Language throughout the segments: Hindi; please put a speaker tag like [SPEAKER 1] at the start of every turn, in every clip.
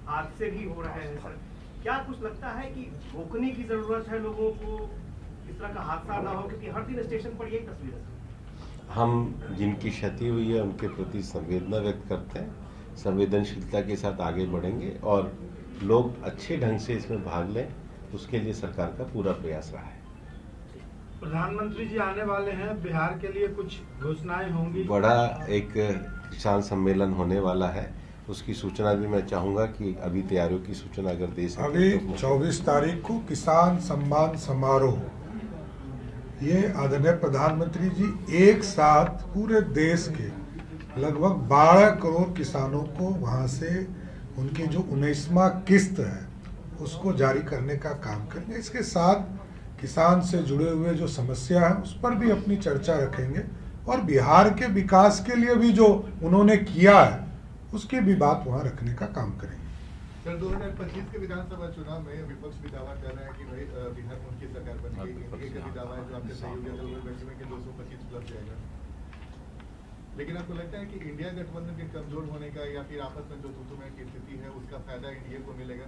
[SPEAKER 1] हादसे भी हो रहे हैं सर। क्या कुछ लगता है कि रोकने की जरूरत है लोगों को, इस तरह का हादसा ना हो, क्योंकि हर दिन स्टेशन पर यही तस्वीर है।
[SPEAKER 2] हम जिनकी क्षति हुई है उनके प्रति संवेदना व्यक्त करते हैं, संवेदनशीलता के साथ आगे बढ़ेंगे और लोग अच्छे ढंग से इसमें भाग लें, उसके लिए सरकार का पूरा प्रयास रहा है।
[SPEAKER 3] प्रधानमंत्री जी आने वाले हैं, बिहार के लिए कुछ घोषणाएं होंगी?
[SPEAKER 2] बड़ा एक किसान सम्मेलन होने वाला है, उसकी सूचना भी मैं चाहूँगा कि अभी तैयारियों की सूचना अगर दे सकें।
[SPEAKER 4] अभी
[SPEAKER 2] तो
[SPEAKER 4] 24 तारीख को किसान सम्मान समारोह, ये आदरणीय प्रधानमंत्री जी एक साथ पूरे देश के लगभग 12 करोड़ किसानों को वहाँ से उनकी जो 19वां किस्त है उसको जारी करने का काम करेंगे। इसके साथ किसान से जुड़े हुए जो समस्या है उस पर भी अपनी चर्चा रखेंगे और बिहार के विकास के लिए भी जो उन्होंने किया है उसकी भी बात वहाँ रखने का काम करेंगे।
[SPEAKER 5] सर 2025 के विधानसभा चुनाव में विपक्ष भी दावा कर रहा है कि भाई बिहार में उनकी सरकार बनेगी। एनडीए का भी दावा है जो आपके सहयोगी दल में बैठे हुए कि 225 प्लस जाएगा। लेकिन आपको लगता है कि इंडिया गठबंधन के कमजोर होने का या फिर आपस में जो तुतुमें की स्थिति है उसका फायदा एनडीए को मिलेगा?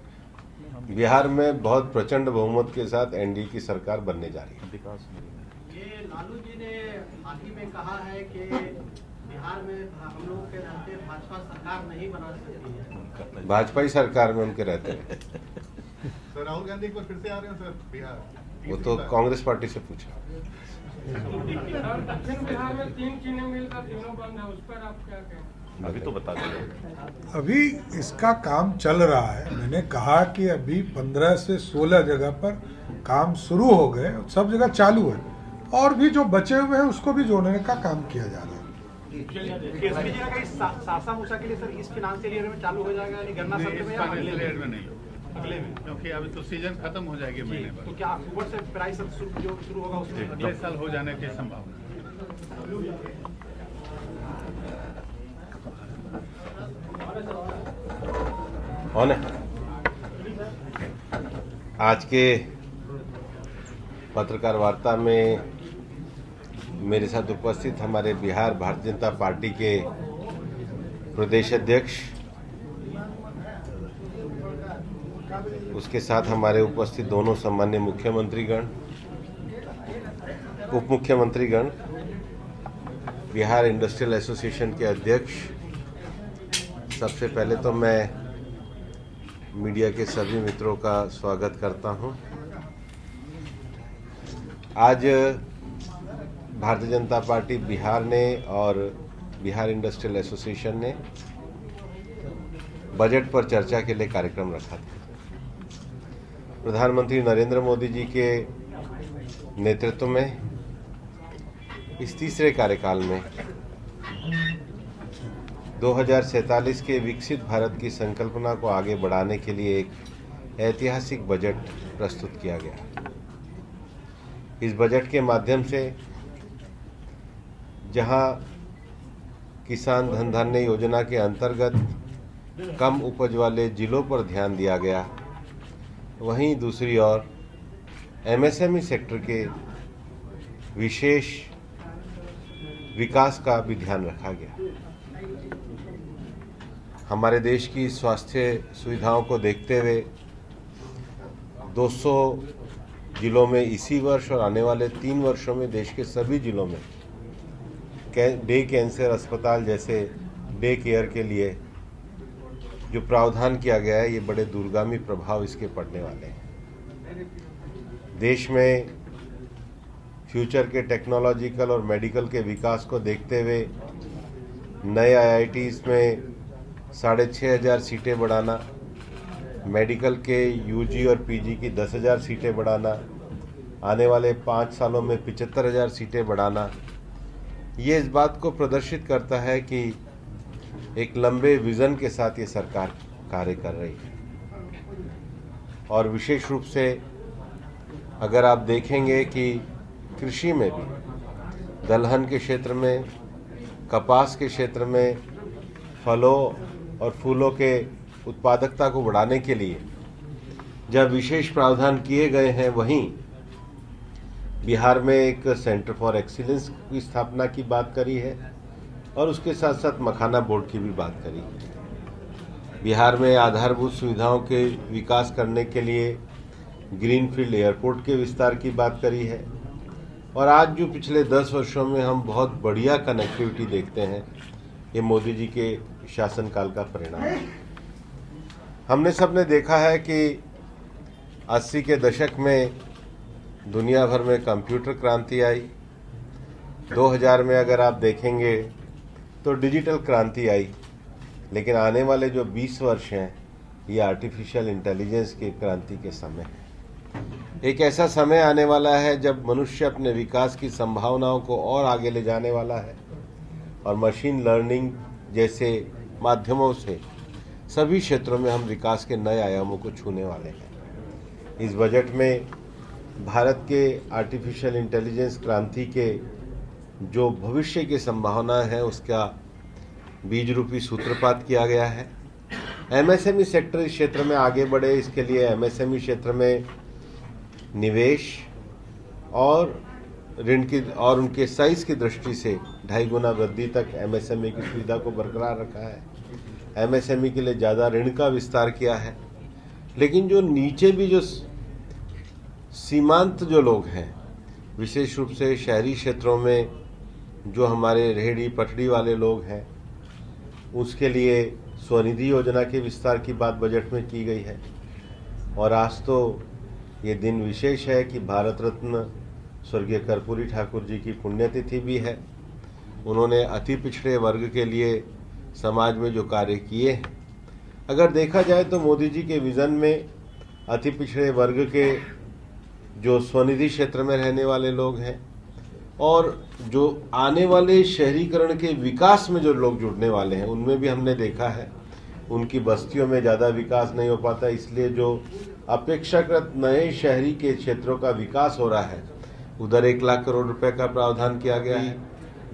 [SPEAKER 2] बिहार में बहुत प्रचंड बहुमत के साथ एनडीए की सरकार बनने जा रही है।
[SPEAKER 1] ये लालू जी ने हाल ही में कहा है कि बिहार में हम लोग के रहते भाजपा सरकार नहीं बना सकती है।
[SPEAKER 2] भाजपा ही सरकार में उनके रहते हैं।
[SPEAKER 5] सर राहुल गांधी एक बार फिर से आ रहे हैं सर बिहार?
[SPEAKER 2] वो तो कांग्रेस पार्टी से पूछा।
[SPEAKER 3] दक्षिण बिहार में 3 चीनी मिल का तीनों बंद है, उस पर आप क्या कहें?
[SPEAKER 2] अभी तो बता दें।
[SPEAKER 4] अभी इसका काम चल रहा है। मैंने कहा कि अभी 15 से 16 जगह पर काम शुरू हो गए, सब जगह चालू है और भी जो बचे हुए हैं उसको भी जोड़ने का काम किया जा रहा है।
[SPEAKER 1] केसरी जी का इस सासा मूसा के लिए सर इस फाइनेंशियल ईयर में चालू हो जाएगा, यानी गन्ना सत्र में या अगले
[SPEAKER 6] में नहीं,
[SPEAKER 1] अगले में?
[SPEAKER 6] क्योंकि अभी तो सीजन खत्म हो जाएगी महीने
[SPEAKER 1] तो
[SPEAKER 6] भर।
[SPEAKER 1] क्या अक्टूबर से प्राइस जो शुरू होगा उसमें
[SPEAKER 6] अगले साल हो जाने की संभावना।
[SPEAKER 2] कौन है? आज के पत्रकार वार्ता में मेरे साथ उपस्थित हमारे बिहार भारतीय जनता पार्टी के प्रदेश अध्यक्ष, उसके साथ हमारे उपस्थित दोनों सम्मान्य मुख्यमंत्रीगण, उप मुख्यमंत्रीगण, बिहार इंडस्ट्रियल एसोसिएशन के अध्यक्ष। सबसे पहले तो मैं मीडिया के सभी मित्रों का स्वागत करता हूं। आज भारतीय जनता पार्टी बिहार ने और बिहार इंडस्ट्रियल एसोसिएशन ने बजट पर चर्चा के लिए कार्यक्रम रखा था। प्रधानमंत्री नरेंद्र मोदी जी के नेतृत्व में इस तीसरे कार्यकाल में 2047 के विकसित भारत की संकल्पना को आगे बढ़ाने के लिए एक ऐतिहासिक बजट प्रस्तुत किया गया। इस बजट के माध्यम से जहां किसान धन धान्य योजना के अंतर्गत कम उपज वाले जिलों पर ध्यान दिया गया, वहीं दूसरी ओर एमएसएमई सेक्टर के विशेष विकास का भी ध्यान रखा गया। हमारे देश की स्वास्थ्य सुविधाओं को देखते हुए 200 जिलों में इसी वर्ष और आने वाले 3 वर्षों में देश के सभी जिलों में डे कैंसर अस्पताल जैसे डे केयर के लिए जो प्रावधान किया गया है, ये बड़े दूरगामी प्रभाव इसके पड़ने वाले हैं। देश में फ्यूचर के टेक्नोलॉजिकल और मेडिकल के विकास को देखते हुए नए आईआईटीज़ में 6,500 सीटें बढ़ाना, मेडिकल के यूजी और पीजी की 10,000 सीटें बढ़ाना, आने वाले 5 सालों में 75,000 सीटें बढ़ाना, ये इस बात को प्रदर्शित करता है कि एक लंबे विज़न के साथ ये सरकार कार्य कर रही है। और विशेष रूप से अगर आप देखेंगे कि कृषि में भी दलहन के क्षेत्र में, कपास के क्षेत्र में, फलों और फूलों के उत्पादकता को बढ़ाने के लिए जब विशेष प्रावधान किए गए हैं, वहीं बिहार में एक सेंटर फॉर एक्सीलेंस की स्थापना की बात करी है और उसके साथ साथ मखाना बोर्ड की भी बात करी है। बिहार में आधारभूत सुविधाओं के विकास करने के लिए ग्रीनफील्ड एयरपोर्ट के विस्तार की बात करी है। और आज जो पिछले 10 वर्षों में हम बहुत बढ़िया कनेक्टिविटी देखते हैं, ये मोदी जी के शासनकाल का परिणाम है। हमने सबने देखा है कि 80 के दशक में दुनिया भर में कंप्यूटर क्रांति आई। 2000 में अगर आप देखेंगे तो डिजिटल क्रांति आई। लेकिन आने वाले जो 20 वर्ष हैं, ये आर्टिफिशियल इंटेलिजेंस की क्रांति के समय है। एक ऐसा समय आने वाला है जब मनुष्य अपने विकास की संभावनाओं को और आगे ले जाने वाला है और मशीन लर्निंग जैसे माध्यमों से सभी क्षेत्रों में हम विकास के नए आयामों को छूने वाले हैं। इस बजट में भारत के आर्टिफिशियल इंटेलिजेंस क्रांति के जो भविष्य की संभावना है, उसका बीज रूपी सूत्रपात किया गया है। एमएसएमई सेक्टर इस क्षेत्र में आगे बढ़े, इसके लिए एमएसएमई क्षेत्र में निवेश और ऋण की और उनके साइज की दृष्टि से 2.5 गुना वृद्धि तक एमएसएमई की सुविधा को बरकरार रखा है। एमएसएमई के लिए ज़्यादा ऋण का विस्तार किया है। लेकिन जो नीचे भी जो सीमांत जो लोग हैं, विशेष रूप से शहरी क्षेत्रों में जो हमारे रेहड़ी पटरी वाले लोग हैं, उसके लिए स्वनिधि योजना के विस्तार की बात बजट में की गई है। और आज तो ये दिन विशेष है कि भारत रत्न स्वर्गीय कर्पूरी ठाकुर जी की पुण्यतिथि भी है। उन्होंने अति पिछड़े वर्ग के लिए समाज में जो कार्य किए हैं, अगर देखा जाए तो मोदी जी के विज़न में अति पिछड़े वर्ग के जो स्वनिधि क्षेत्र में रहने वाले लोग हैं और जो आने वाले शहरीकरण के विकास में जो लोग जुड़ने वाले हैं, उनमें भी हमने देखा है उनकी बस्तियों में ज़्यादा विकास नहीं हो पाता। इसलिए जो अपेक्षाकृत नए शहरी के क्षेत्रों का विकास हो रहा है, उधर 1 लाख करोड़ रुपए का प्रावधान किया गया है।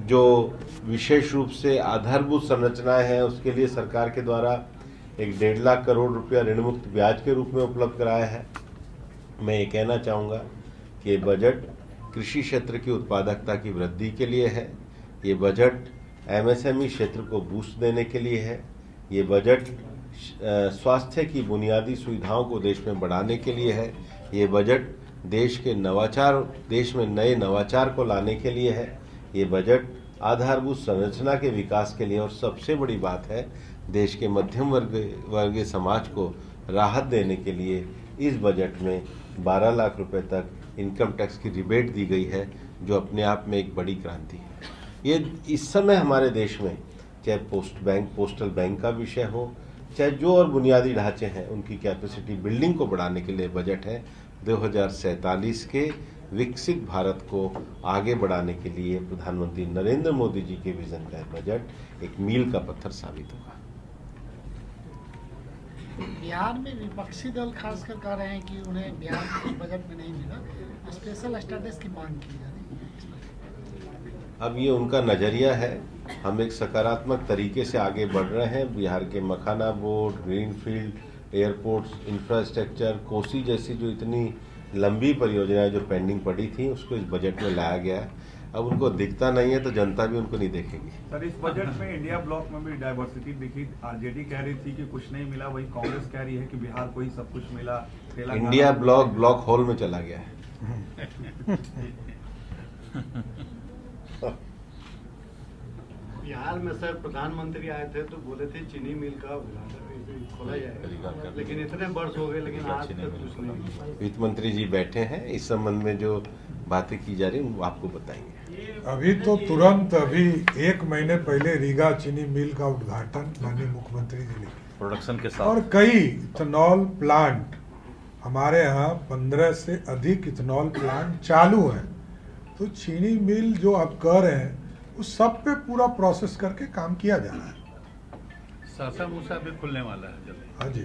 [SPEAKER 2] जो विशेष रूप से आधारभूत संरचनाएं हैं, उसके लिए सरकार के द्वारा एक 1.5 लाख करोड़ रुपया ऋण मुक्त ब्याज के रूप में उपलब्ध कराया है। मैं ये कहना चाहूँगा कि ये बजट कृषि क्षेत्र की उत्पादकता की वृद्धि के लिए है। ये बजट एमएसएमई क्षेत्र को बूस्ट देने के लिए है। ये बजट स्वास्थ्य की बुनियादी सुविधाओं को देश में बढ़ाने के लिए है। ये बजट देश में नए नवाचार को लाने के लिए है। ये बजट आधारभूत संरचना के विकास के लिए, और सबसे बड़ी बात है देश के मध्यम वर्गीय समाज को राहत देने के लिए इस बजट में 12 लाख रुपए तक इनकम टैक्स की रिबेट दी गई है, जो अपने आप में एक बड़ी क्रांति है। ये इस समय हमारे देश में चाहे पोस्टल बैंक का विषय हो, चाहे जो और बुनियादी ढांचे हैं, उनकी कैपेसिटी बिल्डिंग को बढ़ाने के लिए बजट है। 2047 के विकसित भारत को आगे बढ़ाने के लिए प्रधानमंत्री नरेंद्र मोदी जी के विजन का बजट एक मील का पत्थर साबित होगा।
[SPEAKER 7] बिहार में विपक्षी दल खासकर कह रहे हैं कि उन्हें बिहार के बजट में नहीं मिला, स्पेशल स्टेटस की मांग की जा रही है।
[SPEAKER 2] अब ये उनका नजरिया है। हम एक सकारात्मक तरीके से आगे बढ़ रहे हैं। बिहार के makhana board, greenfield airports, infrastructure, Kosi जैसी जो इतनी लंबी परियोजनाएं जो पेंडिंग पड़ी थी, उसको इस बजट में लाया गया है। अब उनको दिखता नहीं है तो जनता भी उनको नहीं देखेगी।
[SPEAKER 8] सर, इस बजट में इंडिया ब्लॉक में भी डाइवर्सिटी दिखी। आरजेडी कह रही थी कि कुछ नहीं मिला, वही कांग्रेस कह रही है कि बिहार को ही सब कुछ मिला।
[SPEAKER 2] इंडिया ब्लॉक होल में चला गया है।
[SPEAKER 1] बिहार में सर प्रधानमंत्री आए थे तो बोले थे चीनी मिल का उद्घाटन खोला जाएगा, लेकिन इतने वर्ष हो गए लेकिन आज तक कुछ नहीं।
[SPEAKER 2] वित्त मंत्री जी बैठे हैं, इस संबंध में जो बातें की जा रही हैं वो आपको बताएंगे।
[SPEAKER 4] अभी तो तुरंत अभी 1 महीने पहले रीगा चीनी मिल का उद्घाटन माननीय मुख्यमंत्री जी ने
[SPEAKER 6] प्रोडक्शन के साथ,
[SPEAKER 4] और कई इथेनॉल प्लांट हमारे यहाँ 15 से अधिक इथेनॉल प्लांट चालू हैं। तो चीनी मिल जो आप कह रहे हैं उस सब पे पूरा प्रोसेस करके काम किया जा रहा है।
[SPEAKER 6] सहसा मूसा भी खुलने वाला है जल्दी।
[SPEAKER 4] हाँ जी।